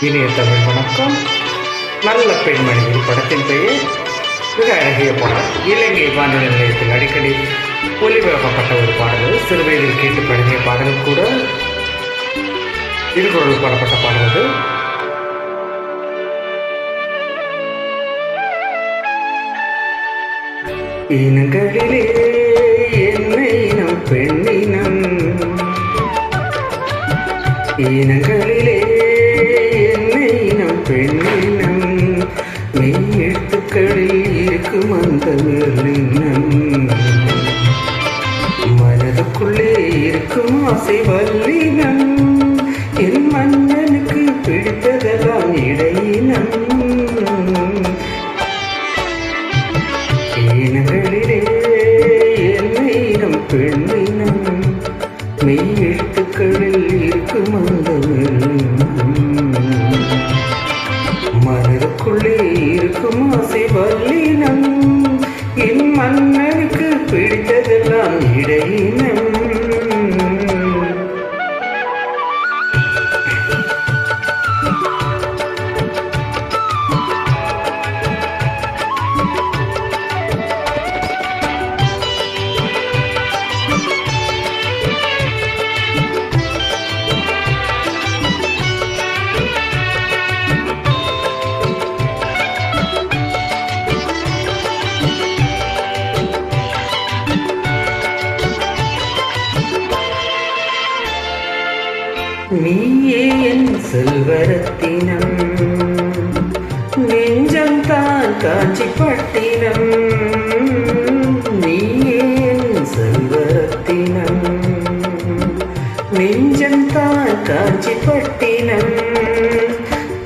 இனிய தமிழ் வணக்கம். நல்ல பெண்மணி படத்தின் பெயர். மிக அழகிய பாடல். இலங்கை வானொலி நிலையத்தில் அடிக்கடி ஒலிபரப்பப்பட்ட ஒரு பாடல். சிறு வயதில் கேட்டு பழகிய பாடல் கூட. திருக்குறள் பாடப்பட்ட பாடல் அது. இனங்களிலே என்ன இனம் பெண்ணினம், இனங்களிலே என்ன இனம் பெண்ணினம், மெய் எழுத்துக்களில் இருக்கும் அந்த மெல்லினம், மனதுக்குள்ளே இருக்கும் ஆசை வல்லினம், என் மன்னனுக்கு பிடித்ததெல்லாம் இடையினம். இனங்களிலே என்ன இனம் பெண்ணினம், மெய் எழுத்துக்களில் இருக்கும் அந்த மனதுக்குள்ளே இருக்கும் ஆசை வல்லினம், என் மன்னனுக்கு பிடித்ததெல்லாம் இடையினம். நீயே என் செல்வரத்தினம், நெஞ்சம் தான் காஞ்சிப்பட்டினம், நீயே என் செல்வரத்தினம், நெஞ்சம் தான் காஞ்சிப்பட்டினம்,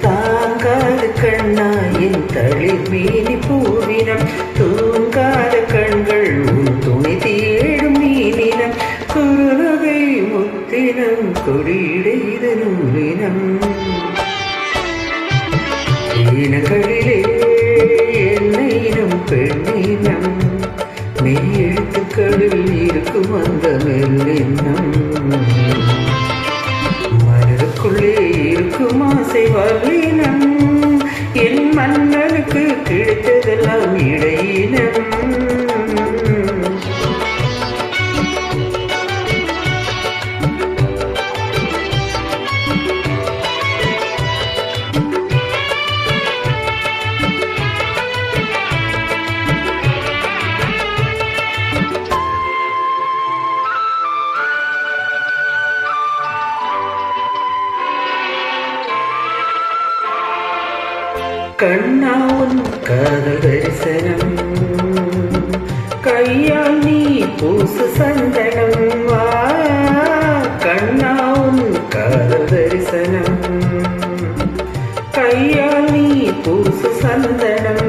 தாங்காத கண்ணா என் தளிர் வீணி பூவினம், தூங்காத கண்கள் உன் துணை தேடும் மீனினம், குறுநகை முத்தினம் கொடியிடைதனும் இனம். இனங்களிலே என்ன இனம் பெண்ணினம், மெய் எழுத்துக்களில் இருக்கும் அந்த மெல்லினம், மனதுக்குள்ளே இருக்கும் ஆசை வல்லினம், என் மன்னனுக்கு கிடைத்ததெல்லாம் இடையினம். கண்ணா உன் காதல் தரிசனம், கையால் நீ பூசு சந்தனம், வா கண்ணா உன் காதல் தரிசனம், கையால் நீ பூசு சந்தனம்,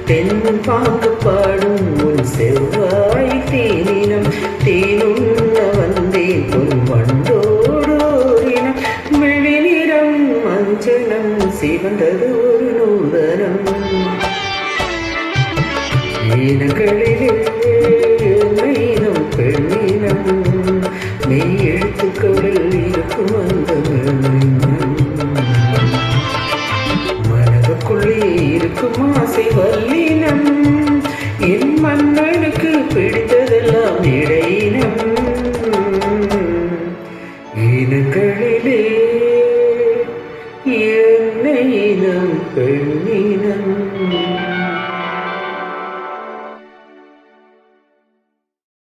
தென் பாங்கு பாடும் உன் செவ்வாய் தேனினம், தேனுண்ண வந்தேன் பொன் வண்டோடோரினம், மெழிநிறம் மஞ்சனம் சிவந்தது ஒரு நூதனம். இனங்களிலே இனம் பெண்ணினம், மெய் எழுத்துக்களில் இருக்கும் அந்த மெல்லினம், மனதுக்குள்ளே இருக்கும் ஆசை வல்லினம், என் மன்னனுக்கு பிடித்ததெல்லாம் இடையினம். இனங்களிலே என்ன இனம் பெண்ணினம்.